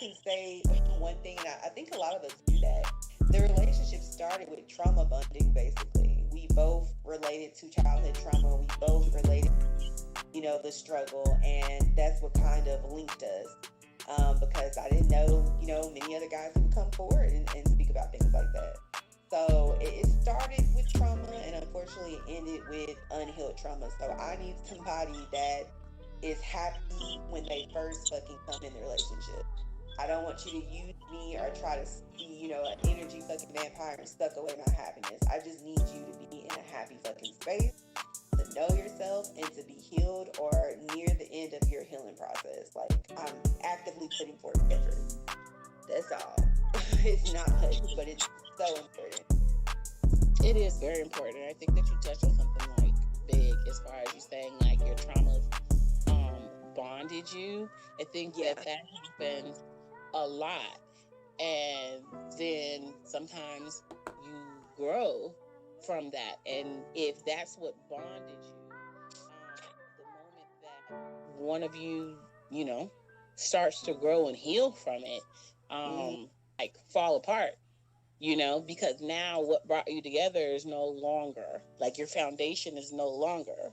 can say one thing, and I think a lot of us do that. The relationship started with trauma bonding, basically. We both related to childhood trauma. We both related, the struggle, and that's what kind of linked us. Because I didn't know, many other guys would come forward and speak about things like that. So it started with trauma, and unfortunately it ended with unhealed trauma. So I need somebody that is happy when they first fucking come in the relationship. I don't want you to use me or try to be, an energy fucking vampire and suck away my happiness. I just need you to be in a happy fucking space, to know yourself and to be healed or near the end of your healing process. Like, I'm actively putting forth effort. That's all. It's not much, but it's so important. It is very important. I think that you touched on something like big as far as you saying like your traumas bonded you. I think that happens a lot, and then sometimes you grow from that. And if that's what bonded you, the moment that one of you, starts to grow and heal from it, like fall apart, because now what brought you together is no longer, like your foundation is no longer.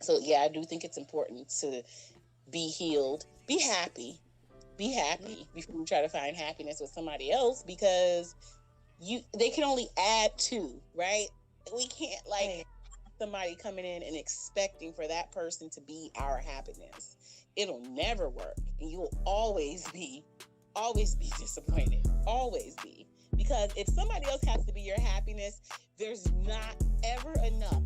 So yeah, I do think it's important to be healed, be happy before you try to find happiness with somebody else, because they can only add to, right? We can't somebody coming in and expecting for that person to be our happiness. It'll never work, and you will always be disappointed, always be, because if somebody else has to be your happiness, there's not ever enough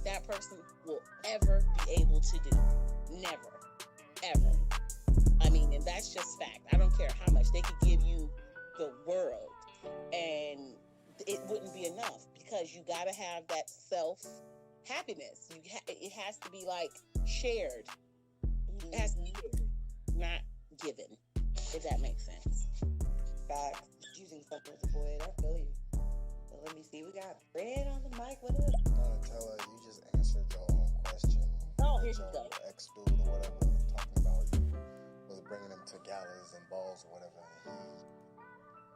that person will ever be able to do. Never, ever. I mean, and that's just fact. I don't care how much they could give you the world, and it wouldn't be enough, because you got to have that self happiness. It has to be like shared. It has to be shared, not given, if that makes sense. Facts. Using something as a void. I feel you. So let me see. We got Fred on the mic. What up? Donatella, you just answered your own question. Oh, here you go. Ex-dude or whatever, talking about you was bringing him to galas and balls or whatever.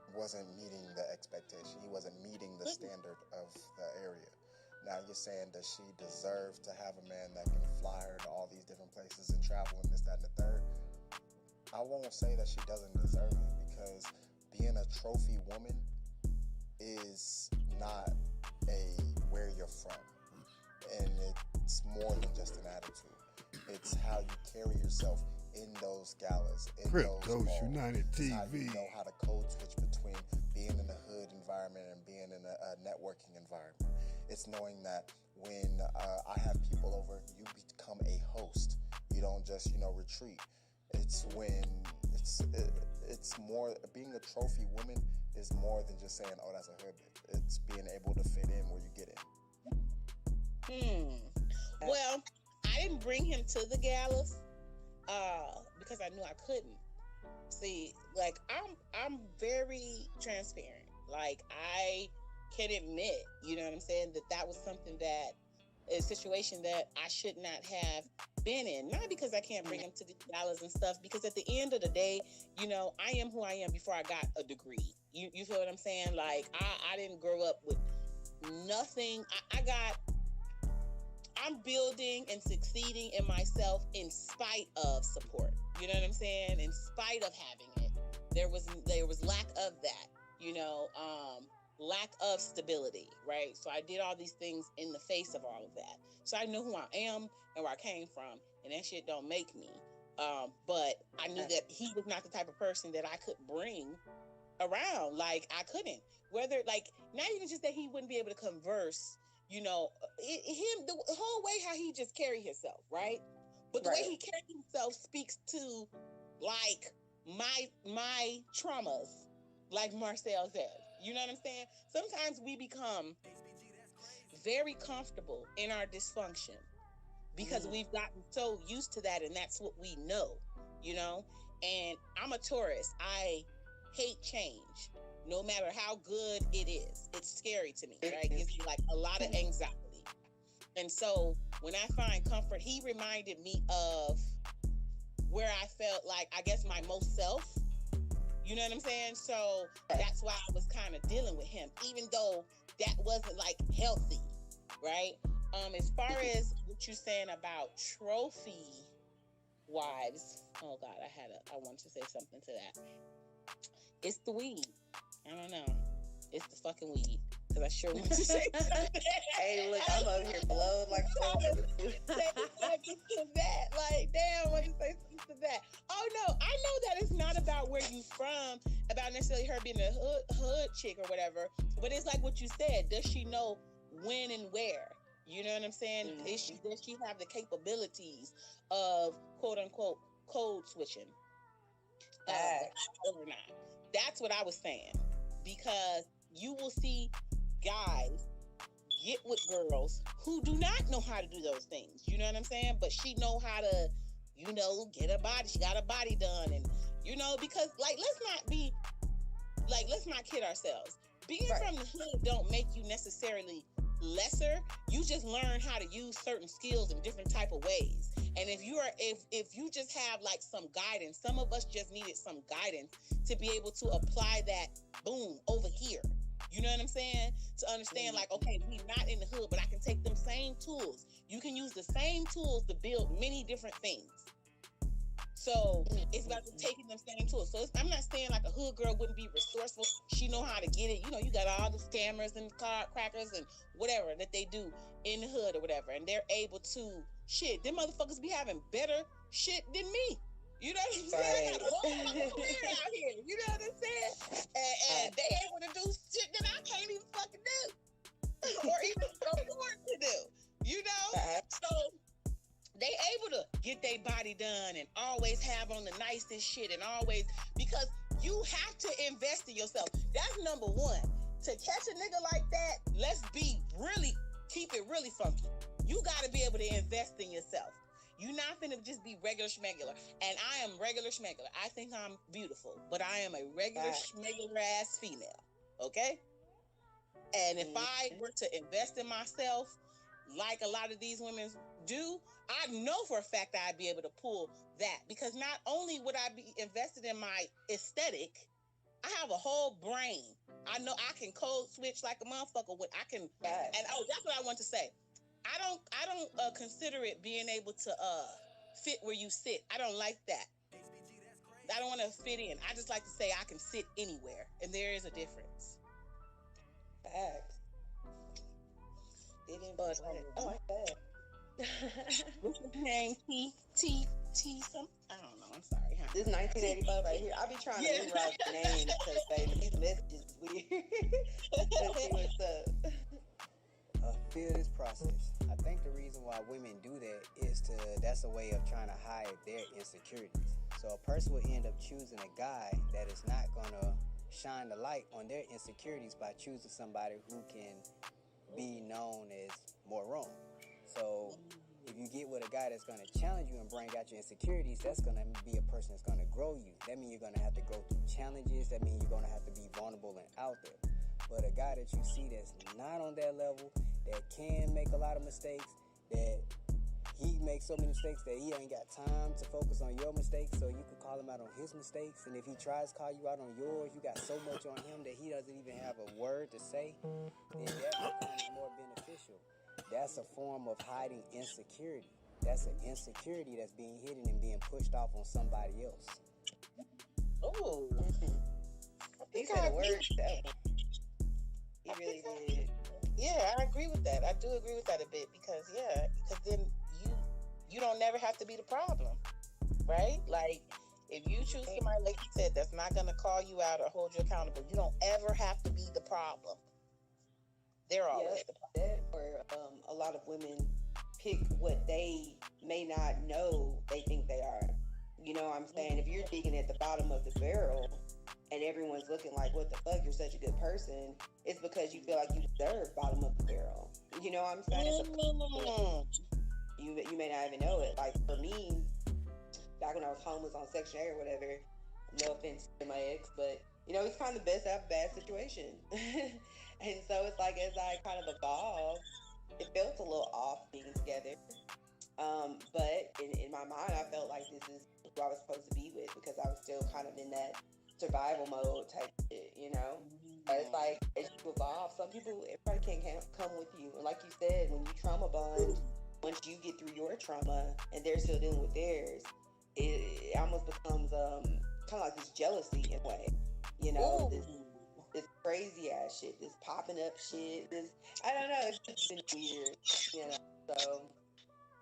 He wasn't meeting the expectation. He wasn't meeting the standard of the area. Now you're saying, does she deserve to have a man that can fly her to all these different places and travel and this, that, and the third? I won't say that she doesn't deserve it, because being a trophy woman is not where you're from. And it's more than just an attitude. It's how you carry yourself in those galas, in those balls. United TV. How you know how to code switch between being in a hood environment and being in a networking environment. It's knowing that when I have people over, you become a host. You don't just, retreat. It's when it's more, being a trophy woman is more than just saying, oh, that's a hood bitch. It's being able to fit in where you get in. Well, I didn't bring him to the galas because I knew I couldn't. See, like, I'm very transparent. Like, I can admit, you know what I'm saying, that was something that a situation that I should not have been in. Not because I can't bring him to the galas and stuff, because at the end of the day, I am who I am before I got a degree. You feel what I'm saying? Like, I didn't grow up with nothing. I'm building and succeeding in myself in spite of support. You know what I'm saying? In spite of having it. There was lack of that, lack of stability, right? So I did all these things in the face of all of that. So I knew who I am and where I came from, and that shit don't make me. But I knew that he was not the type of person that I could bring around. Like, I couldn't. Whether, like, not even just that he wouldn't be able to converse, the whole way how he just carried himself, right? But the way he carried himself speaks to, like, my traumas, like Marcel says. You know what I'm saying? Sometimes we become very comfortable in our dysfunction because we've gotten so used to that, and that's what we know, And I'm a Taurus. I hate change, no matter how good it is. It's scary to me, right? It gives me like a lot of anxiety. And so when I find comfort, he reminded me of where I felt like, I guess, my most self. You know what I'm saying? So that's why I was kind of dealing with him, even though that wasn't like healthy, right? As far as what you're saying about trophy wives, oh God, I want to say something to that. It's the weed. I don't know. It's the fucking weed. Because I sure want to say something. Hey, look, I'm over here blown like say something to that. Like, damn, I want to say something to that. Oh, no, I know that it's not about where you from, about necessarily her being a hood chick or whatever, but it's like what you said. Does she know when and where? You know what I'm saying? Mm-hmm. Does she have the capabilities of, quote unquote, code switching? Or not? That's what I was saying. Because you will see guys get with girls who do not know how to do those things. You know what I'm saying? But she know how to, you know, get a body. She got a body done. And, you know, because, like, let's not kid ourselves. Being from the hood don't make you necessarily lesser. You just learn how to use certain skills in different type of ways. And if you just have like some guidance, some of us just needed some guidance to be able to apply that boom over here. You know what I'm saying? To understand, like, okay, we're not in the hood, but I can take them same tools. You can use the same tools to build many different things. So it's about taking them same tools. So I'm not saying like a hood girl wouldn't be resourceful. She know how to get it. You know, you got all the scammers and card crackers and whatever that they do in the hood or whatever. And they're able to, shit, them motherfuckers be having better shit than me. You know what I'm saying? I got a whole fucking career out here. You know what I'm saying? And they able to do shit that I can't even fucking do. Or even afford to do. You know? So they able to get their body done and always have on the nicest shit and always, because you have to invest in yourself. That's number one. To catch a nigga like that, let's keep it really funky. You got to be able to invest in yourself. You're not finna just be regular schmegular. And I am regular schmegular. I think I'm beautiful, but I am a regular schmegular ass female. Okay? And if I were to invest in myself, like a lot of these women do, I know for a fact that I'd be able to pull that. Because not only would I be invested in my aesthetic, I have a whole brain. I know I can code switch like a motherfucker. And that's what I want to say. I don't consider it being able to fit where you sit. I don't like that. I don't want to fit in. I just like to say I can sit anywhere, and there is a difference. Facts. I like that. What's his name? T something? I don't know. I'm sorry. Huh? This 1985 right here. I be trying to rewrite the name because baby, these messages is weird. Let's see what's up. Feel this process. I think the reason why women do that is that's a way of trying to hide their insecurities. So a person will end up choosing a guy that is not gonna shine the light on their insecurities by choosing somebody who can be known as more wrong. So if you get with a guy that's going to challenge you and bring out your insecurities, that's going to be a person that's going to grow you. That means you're going to have to go through challenges. That means you're going to have to be vulnerable and out there. But a guy that you see that's not on that level, that can make a lot of mistakes, that he makes so many mistakes that he ain't got time to focus on your mistakes, so you can call him out on his mistakes. And if he tries to call you out on yours, you got so much on him that he doesn't even have a word to say, then that becomes more beneficial. That's a form of hiding insecurity. That's an insecurity that's being hidden and being pushed off on somebody else. Oh. He said a word. He really did. Yeah, I agree with that. I do agree with that a bit because then you don't never have to be the problem, right? Like, if you choose somebody, like you said, that's not going to call you out or hold you accountable, you don't ever have to be the problem. They're always the problem. Or a lot of women pick what they may not know they think they are. You know what I'm saying? If you're digging at the bottom of the barrel and everyone's looking like, what the fuck, you're such a good person, it's because you feel like you deserve bottom of the barrel. You know what I'm saying? You may not even know it. Like for me, back when I was homeless on Section 8 or whatever, no offense to my ex, but you know, it's kind of best to have a bad situation. And so it's like, as I kind of evolved, it felt a little off being together. But in my mind, I felt like this is who I was supposed to be with, because I was still kind of in that survival mode type shit, you know? But it's like, as you evolve, some people, everybody can't come with you. And like you said, when you trauma bond, once you get through your trauma and they're still dealing with theirs, it almost becomes kind of like this jealousy in a way, you know? This crazy ass shit, this popping up shit, this, I don't know, it's just been weird, you know? So,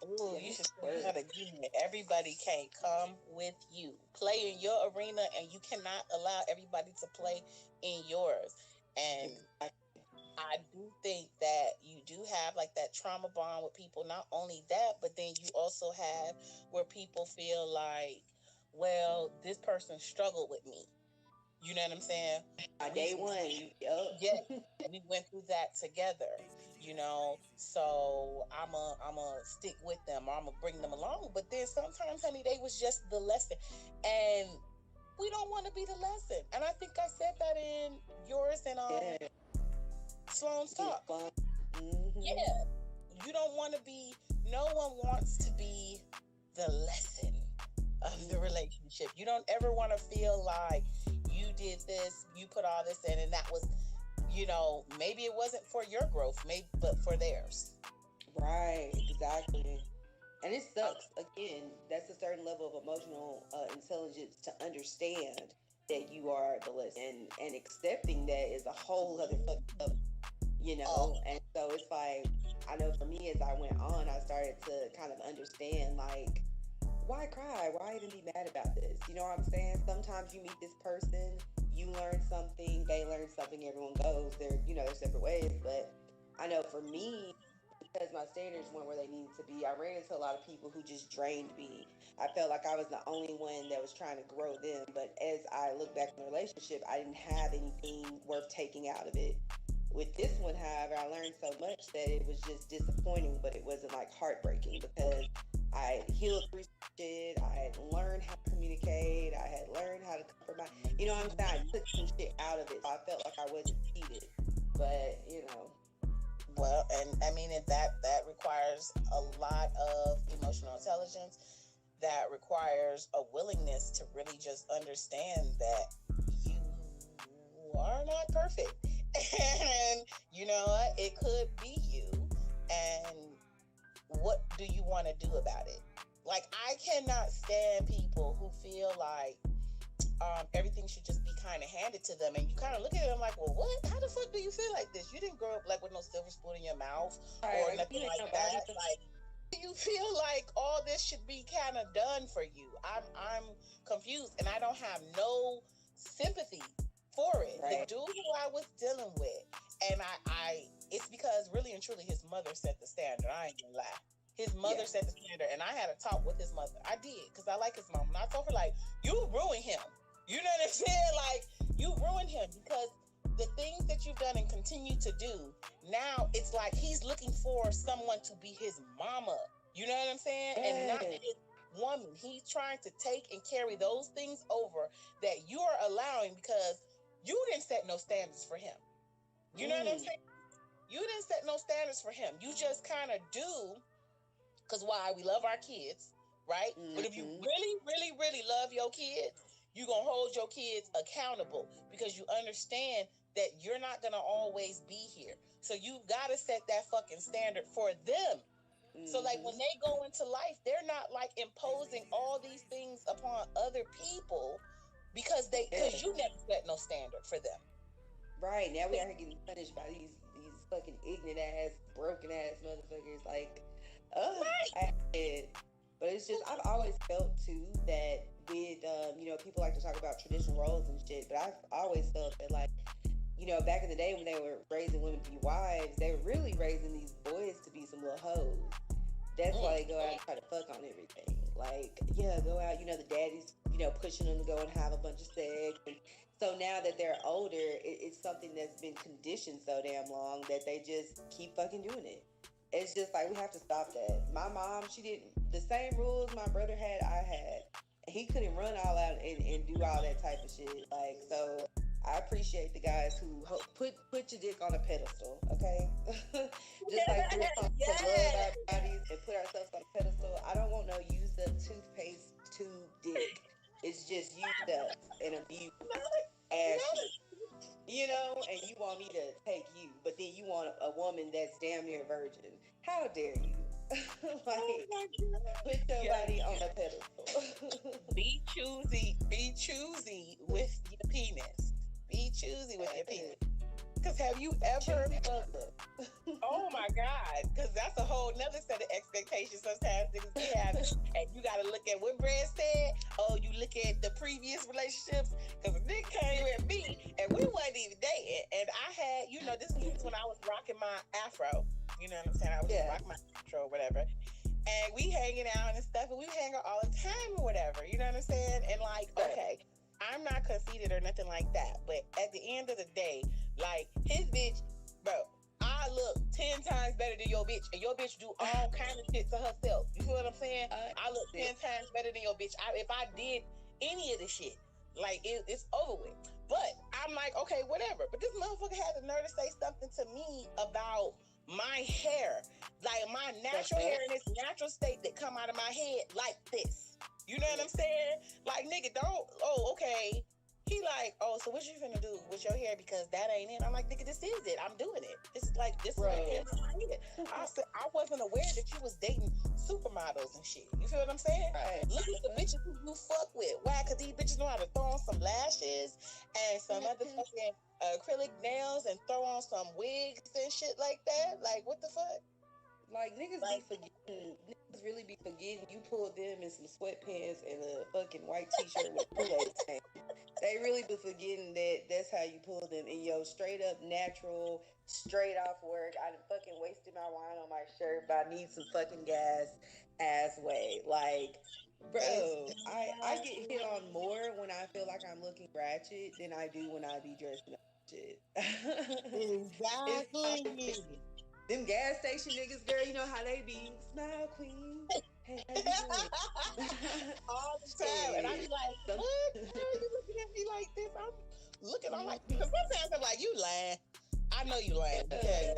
ooh, you should say that again. Everybody can't come with you. Play in your arena, and you cannot allow everybody to play in yours. And I do think that you do have like that trauma bond with people. Not only that, but then you also have where people feel like, well, this person struggled with me. You know what I'm saying? Day one. Yeah, we went through that together, you know. So I'm a stick with them, or I'm gonna bring them along. But then sometimes, honey, they was just the lesson, and we don't want to be the lesson. And I think I said that in yours and Sloan's talk. Mm-hmm. Yeah, you don't want to be. No one wants to be the lesson of the relationship. You don't ever want to feel like you did this, you put all this in, and that was, you know, maybe it wasn't for your growth, maybe, but for theirs. Right, exactly. And it sucks. Again, that's a certain level of emotional intelligence to understand that you are the lesson, and accepting that is a whole other fucked up, you know. And so it's like, I know for me, as I went on, I started to kind of understand, like, why cry? Why even be mad about this? You know what I'm saying? Sometimes you meet this person, you learn something, they learn something, everyone goes their, you know, their separate ways. But I know for me, because my standards weren't where they needed to be, I ran into a lot of people who just drained me. I felt like I was the only one that was trying to grow them. But as I look back on the relationship, I didn't have anything worth taking out of it. With this one, however, I learned so much that it was just disappointing, but it wasn't like heartbreaking, because I had healed through shit. I had learned how to communicate. I had learned how to compromise. You know what I'm saying? I took some shit out of it. So I felt like I wasn't cheated. But, you know. Well, and I mean, that requires a lot of emotional intelligence. That requires a willingness to really just understand that you are not perfect. And, you know what? It could be you. And what do you want to do about it? Like, I cannot stand people who feel like everything should just be kind of handed to them, and you kind of look at them like, well, what? How the fuck do you feel like this? You didn't grow up like with no silver spoon in your mouth or nothing like that. Like, you feel like all this should be kind of done for you. I'm confused, and I don't have no sympathy for it. The dude who I was dealing with, and I it's because really and truly his mother set the standard. I ain't gonna lie. His mother set the standard, and I had a talk with his mother. I did, because I like his mom. And I told her, like, you ruined him. You know what I'm saying? Like, you ruined him, because the things that you've done and continue to do, now it's like he's looking for someone to be his mama. You know what I'm saying? And not his woman. He's trying to take and carry those things over that you are allowing, because you didn't set no standards for him. You know what I'm saying? You didn't set no standards for him. You just kind of do, because why? We love our kids, right? But if you really, really, really love your kids, you're going to hold your kids accountable, because you understand that you're not going to always be here. So you've got to set that fucking standard for them. So, like, when they go into life, they're not, like, imposing all these things upon other people because you never set no standard for them. Right. Now we are getting punished by these fucking ignorant ass, broken ass motherfuckers. Like, I hate it. But it's just, I've always felt too that with, you know, people like to talk about traditional roles and shit, but I've always felt that, like, you know, back in the day when they were raising women to be wives, they were really raising these boys to be some little hoes. That's why they go out and try to fuck on everything. Like, yeah, go out, you know, the daddy's, you know, pushing them to go and have a bunch of sex. And so now that they're older, it's something that's been conditioned so damn long that they just keep fucking doing it. It's just like, we have to stop that. My mom, she didn't, the same rules my brother had, I had. He couldn't run all out and do all that type of shit. Like, so I appreciate the guys who put your dick on a pedestal, okay? Just like we're supposed to love our bodies and put ourselves on a pedestal. I don't want no used up toothpaste tube dick. It's just used up and abused. Ashy. You know, and you want me to take you, but then you want a woman that's damn near virgin. How dare you? Like, put your body on a pedestal. Be choosy with your penis. Be choosy with your penis. Because have you ever... Oh my God. Because that's a whole nother set of expectations sometimes niggas be having. And you got to look at what Brad said. Oh, you look at the previous relationships. Because a nigga came at me and we wasn't even dating. And I had, you know, this was when I was rocking my afro. You know what I'm saying? I was rocking my afro or whatever. And we hanging out and stuff. And we hang out all the time or whatever. You know what I'm saying? And like, okay, I'm not conceited or nothing like that. But at the end of the day, like, his bitch, bro, I look 10 times better than your bitch, and your bitch do all kind of shit to herself. You feel what I'm saying? I look 10 times better than your bitch. If I did any of the shit, like, it's over with. But I'm like, okay, whatever. But this motherfucker had the nerve to say something to me about my hair, like my natural hair in this natural state that come out of my head like this. You know what I'm saying? Like, nigga, don't. Oh, okay. He like, oh, so what you finna do with your hair? Because that ain't it. I'm like, nigga, this is it. I'm doing it. This is like, this is what I need it. I said, I wasn't aware that you was dating supermodels and shit. You feel what I'm saying? Right. Look at the bitches who you fuck with. Why? Because these bitches know how to throw on some lashes and some other fucking acrylic nails and throw on some wigs and shit like that. Like, what the fuck? Like, niggas be forgetting. Niggas really be forgetting you pulled them in some sweatpants and a fucking white t-shirt with Kool-Aid tank. They really be forgetting that that's how you pull them in your straight up natural, straight off work. I done fucking wasted my wine on my shirt, but I need some fucking gas ass way. Like, bro, I get hit on more when I feel like I'm looking ratchet than I do when I be dressing up shit. Exactly. Them gas station niggas, girl, you know how they be. Smile, queen. Hey, how you doing? All the time. And I be like, what? Why are you looking at me like this? I'm like, because sometimes I'm like, you lying. I know you lying because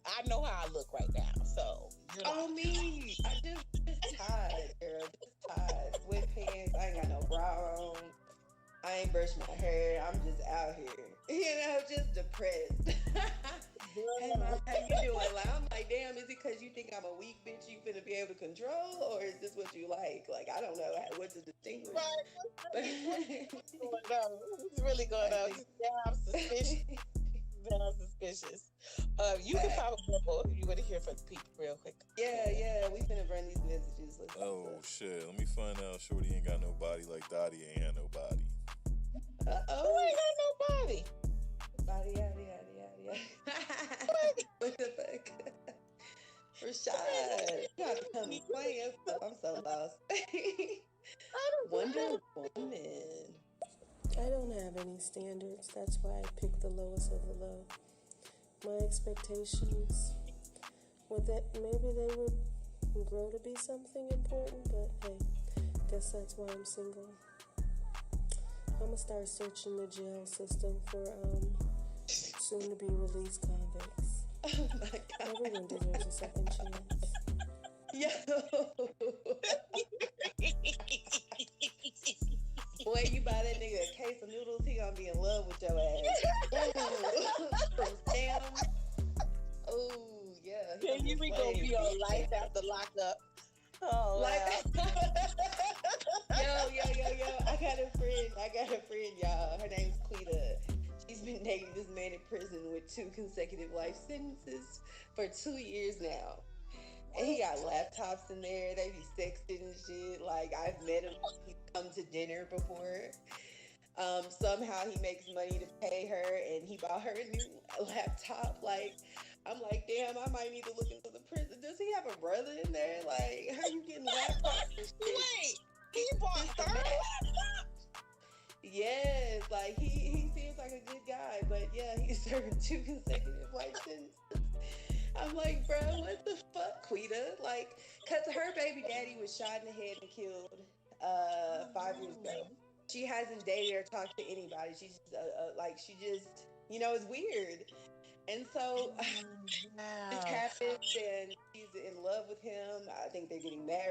I know how I look right now. So, oh, me. I just tired, girl. Just tired. Sweatpants. I ain't got no bra on. I ain't brushed my hair. I'm just out here. You know, just depressed. Hey, mom, how you doing? Like, I'm like, damn, is it because you think I'm a weak bitch you finna be able to control? Or is this what you like? Like, I don't know what to distinguish. What's really going on? Yeah, I'm suspicious. You can pop a bubble if you want to hear from the people real quick. Yeah, we finna run these messages. Shit, let me find out Shorty ain't got nobody like Dottie ain't had nobody. Who ain't got nobody? Body, yeah. What the fuck? Rashad, you gotta come explain yourself. I'm so lost. Wonder Woman. I don't have any standards. That's why I pick the lowest of the low. My expectations were that maybe they would grow to be something important, but hey, guess that's why I'm single. I'm gonna start searching the jail system for soon to be released convicts. Oh my God. Everyone deserves a second chance. Yo. Boy, you buy that nigga a case of noodles, he gonna be in love with your ass. Damn. Oh, yeah. Here we go be on life after lockup. Oh, wow. Yo. I got a friend, y'all. Her name's Quita. She's been dating this man in prison with 2 consecutive life sentences for 2 years now. And he got laptops in there. They be sexting and shit. Like, I've met him. He's come to dinner before. Somehow he makes money to pay her, and he bought her a new laptop. Like, I'm like, damn, I might need to look into the prison. Does he have a brother in there? Like, how you getting laptops and shit? Wait, he bought her a laptop? Yes, like, he seems like a good guy, but yeah, he's serving 2 consecutive life sentences. I'm like, bro, what the fuck, Quita? Like, cause her baby daddy was shot in the head and killed 5 years ago. she hasn't dated or talked to anybody. She's just like, she just, it's weird. And so this Wow. happens, and she's in love with him. I think they're getting married.